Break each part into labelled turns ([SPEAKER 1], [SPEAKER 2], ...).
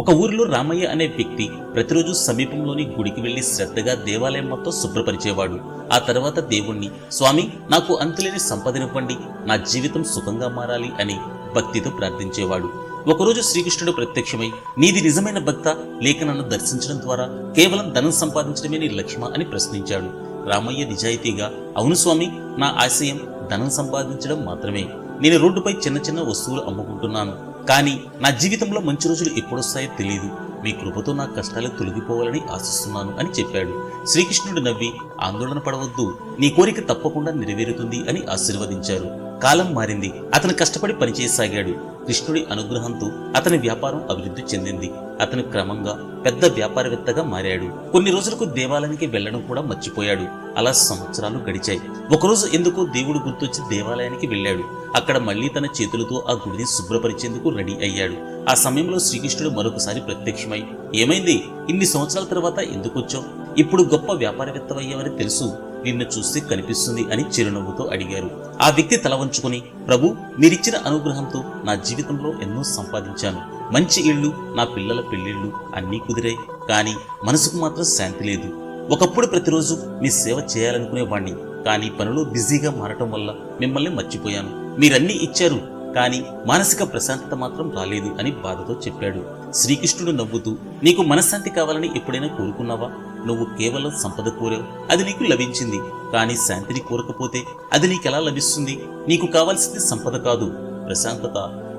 [SPEAKER 1] ఒక ఊరిలో రామయ్య అనే వ్యక్తి ప్రతిరోజు సమీపంలోని గుడికి వెళ్లి శ్రద్ధగా దేవాలయం మొత్తం శుభ్రపరిచేవాడు. ఆ తర్వాత దేవుణ్ణి, స్వామి నాకు అంతులేని సంపదనివ్వండి, నా జీవితం సుఖంగా మారాలి అని భక్తితో ప్రార్థించేవాడు. ఒకరోజు శ్రీకృష్ణుడు ప్రత్యక్షమై, నీది నిజమైన భక్త లేక నన్ను దర్శించడం ద్వారా కేవలం ధనం సంపాదించడమే నీ లక్ష్యమా అని ప్రశ్నించాడు. రామయ్య నిజాయితీగా, అవును స్వామి, నా ఆశయం ధనం సంపాదించడం మాత్రమే. నేను రోడ్డుపై చిన్న చిన్న వస్తువులు అమ్ముకుంటున్నాను, కానీ నా జీవితంలో మంచి రోజులు ఎప్పుడొస్తాయో తెలియదు. మీ కృపతో నా కష్టాలు తొలగిపోవాలని ఆశిస్తున్నాను అని చెప్పాడు. శ్రీకృష్ణుడు నవ్వి, ఆందోళన పడవద్దు, నీ కోరిక తప్పకుండా నెరవేరుతుంది అని ఆశీర్వదించారు. కాలం మారింది. అతను కష్టపడి పనిచేయసాగాడు. కృష్ణుడి అనుగ్రహంతో అతని వ్యాపారం అభివృద్ధి చెందింది. అతను క్రమంగా పెద్ద వ్యాపారవేత్తగా మారాడు. కొన్ని రోజులకు దేవాలయానికి వెళ్లడం కూడా మర్చిపోయాడు. అలా సంవత్సరాలు గడిచాయి. ఒకరోజు ఎందుకో దేవుడు గుర్తొచ్చి దేవాలయానికి వెళ్ళాడు. అక్కడ మళ్లీ తన చేతులతో ఆ గుడిని శుభ్రపరిచేందుకు రెడీ అయ్యాడు. ఆ సమయంలో శ్రీకృష్ణుడు మరొకసారి ప్రత్యక్షమై, ఏమైంది, ఇన్ని సంవత్సరాల తర్వాత ఎందుకొచ్చావు? ఇప్పుడు గొప్ప వ్యాపారవేత్తవయ్యావని తెలుసు, నిన్ను చూస్తే కనిపిస్తుంది అని చిరునవ్వుతో అడిగారు. ఆ వ్యక్తి తల వంచుకుని, ప్రభు, మీరిచ్చిన అనుగ్రహంతో నా జీవితంలో ఎన్నో సంపాదించాను. మంచి ఇళ్ళు, నా పిల్లల పెళ్లిళ్ళు అన్నీ కుదిరాయి, కానీ మనసుకు మాత్రం శాంతి లేదు. ఒకప్పుడు ప్రతిరోజు మీ సేవ చేయాలనుకునేవాణ్ణి, కానీ పనిలో బిజీగా మారటం వల్ల మిమ్మల్ని మర్చిపోయాను. మీరన్నీ ఇచ్చారు, కానీ మానసిక ప్రశాంతత మాత్రం రాలేదు అని బాధతో చెప్పాడు. శ్రీకృష్ణుడు నవ్వుతూ, నీకు మనశ్శాంతి కావాలని ఎప్పుడైనా కోరుకున్నావా? నువ్వు కేవలం సంపద కోరావు, అది నీకు లభించింది. కానీ శాంతిని కోరకపోతే అది నీకెలా లభిస్తుంది? నీకు కావాల్సింది సంపద కాదు, ప్రశాంతత.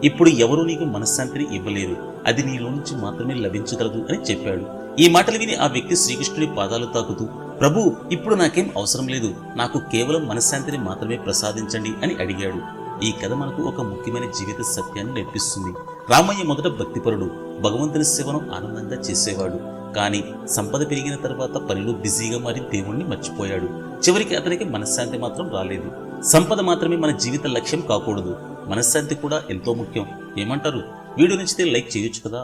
[SPEAKER 1] ఇప్పుడు ఎవరూ నీకు మనశ్శాంతిని ఇవ్వలేరు, అది నీలో నుంచి మాత్రమే లభించగలదు అని చెప్పాడు. ఈ మాటలు విని ఆ వ్యక్తి శ్రీకృష్ణుడి పాదాలు తాకుతూ, ప్రభు, ఇప్పుడు నాకేం అవసరం లేదు, నాకు కేవలం మనశ్శాంతిని మాత్రమే ప్రసాదించండి అని అడిగాడు. ఈ కథ మనకు ఒక ముఖ్యమైన జీవిత సత్యాన్ని నేర్పిస్తుంది. రామయ్య మొదట భక్తిపరుడు, భగవంతుని సేవను ఆనందంగా చేసేవాడు. కానీ సంపద పెరిగిన తర్వాత పనిలో బిజీగా మారి దేవుణ్ణి మర్చిపోయాడు. చివరికి అతనికి మనశ్శాంతి మాత్రం రాలేదు. సంపద మాత్రమే మన జీవిత లక్ష్యం కాకూడదు, మనశ్శాంతి కూడా ఎంతో ముఖ్యం. ఏమంటారు? వీడియో నచ్చితే లైక్ చేయొచ్చు కదా.